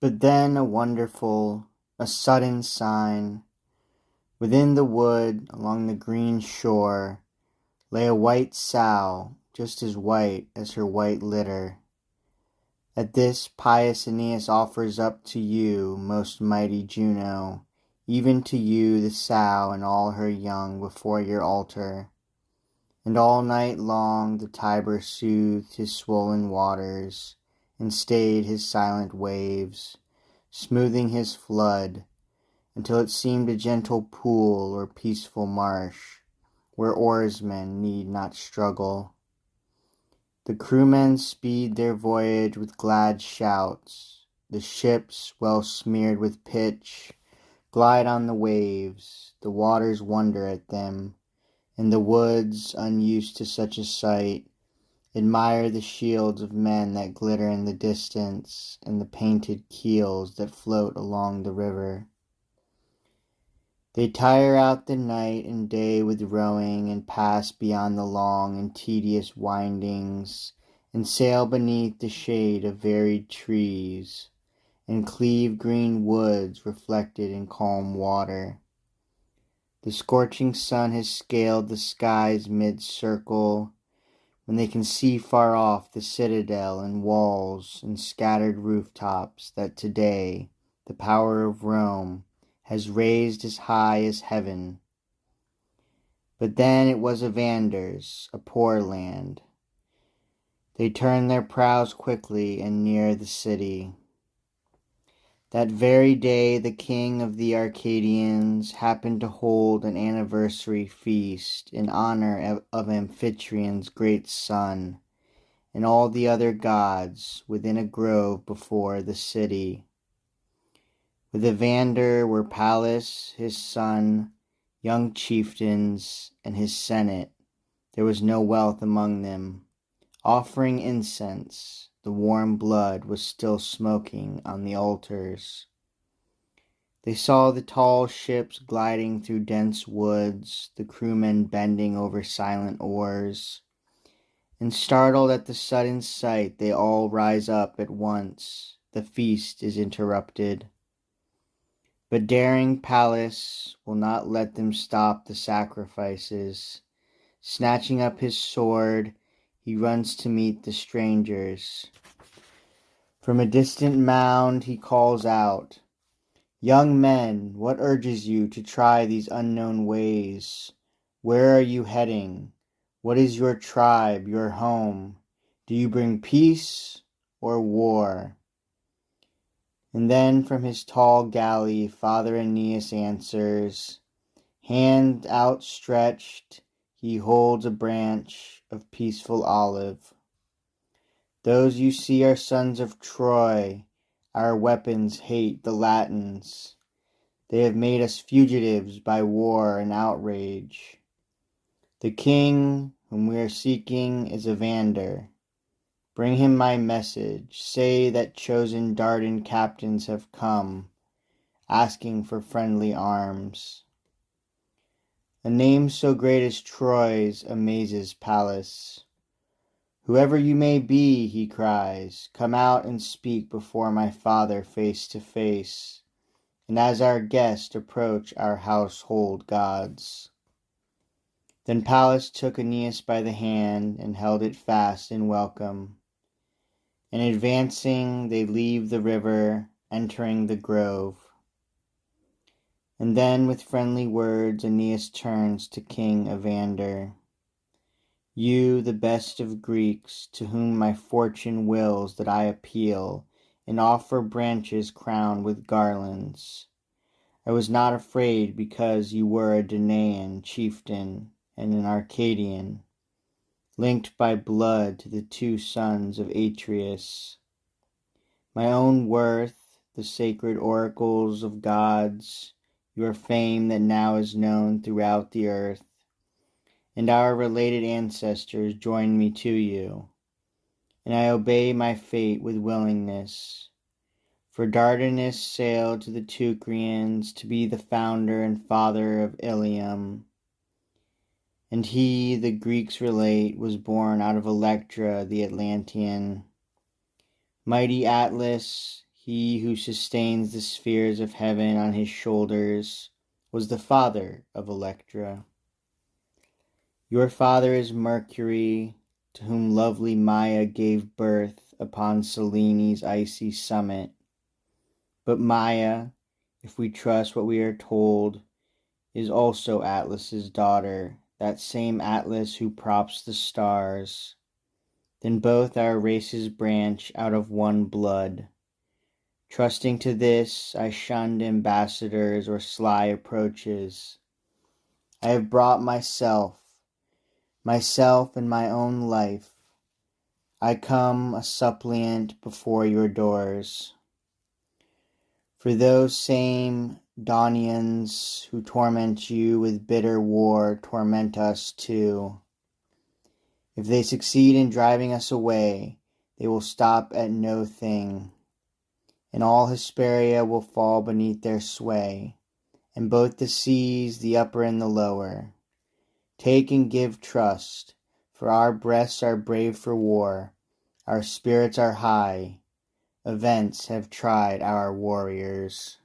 But then a sudden sign. Within the wood, along the green shore, lay a white sow, just as white as her white litter. At this pious Aeneas offers up to you, most mighty Juno, even to you the sow and all her young before your altar. And all night long the Tiber soothed his swollen waters, and stayed his silent waves, smoothing his flood, until it seemed a gentle pool or peaceful marsh, where oarsmen need not struggle. The crewmen speed their voyage with glad shouts. The ships, well smeared with pitch, glide on the waves. The waters wonder at them, and the woods, unused to such a sight, admire the shields of men that glitter in the distance, and the painted keels that float along the river. They tire out the night and day with rowing, and pass beyond the long and tedious windings, and sail beneath the shade of varied trees, and cleave green woods reflected in calm water. The scorching sun has scaled the sky's mid-circle, when they can see far off the citadel and walls and scattered rooftops that today the power of Rome has raised as high as heaven. But then it was Evander's, a poor land. They turned their prows quickly and near the city. That very day the king of the Arcadians happened to hold an anniversary feast in honor of Amphitryon's great son, and all the other gods within a grove before the city. With Evander were Pallas, his son, young chieftains, and his senate. There was no wealth among them. Offering incense, the warm blood was still smoking on the altars. They saw the tall ships gliding through dense woods, the crewmen bending over silent oars. And startled at the sudden sight, they all rise up at once. The feast is interrupted. But daring Pallas will not let them stop the sacrifices. Snatching up his sword, he runs to meet the strangers. From a distant mound he calls out, "Young men, what urges you to try these unknown ways? Where are you heading? What is your tribe, your home? Do you bring peace or war?" And then from his tall galley Father Aeneas answers. Hand outstretched, he holds a branch of peaceful olive. "Those you see are sons of Troy. Our weapons hate the Latins. They have made us fugitives by war and outrage. The king whom we are seeking is Evander. Bring him my message. Say that chosen Dardan captains have come, asking for friendly arms." A name so great as Troy's amazes Pallas. "Whoever you may be," he cries, "come out and speak before my father face to face, and as our guest approach our household gods." Then Pallas took Aeneas by the hand and held it fast in welcome. And advancing, they leave the river, entering the grove. And then with friendly words Aeneas turns to King Evander. "You, the best of Greeks, to whom my fortune wills that I appeal, and offer branches crowned with garlands. I was not afraid because you were a Danaan chieftain and an Arcadian, linked by blood to the two sons of Atreus. My own worth, the sacred oracles of gods, your fame that now is known throughout the earth, and our related ancestors join me to you, and I obey my fate with willingness. For Dardanus sailed to the Teucrians to be the founder and father of Ilium, and he, the Greeks relate, was born out of Electra the Atlantean. Mighty Atlas, he who sustains the spheres of heaven on his shoulders, was the father of Electra. Your father is Mercury, to whom lovely Maia gave birth upon Selene's icy summit. But Maia, if we trust what we are told, is also Atlas's daughter, that same Atlas who props the stars. Then both our races branch out of one blood. Trusting to this, I shunned ambassadors or sly approaches. I have brought myself and my own life. I come a suppliant before your doors. For those same Daunians who torment you with bitter war torment us too. If they succeed in driving us away, they will stop at no thing, and all Hesperia will fall beneath their sway, and both the seas, the upper and the lower. Take and give trust, for our breasts are brave for war, our spirits are high. Events have tried our warriors.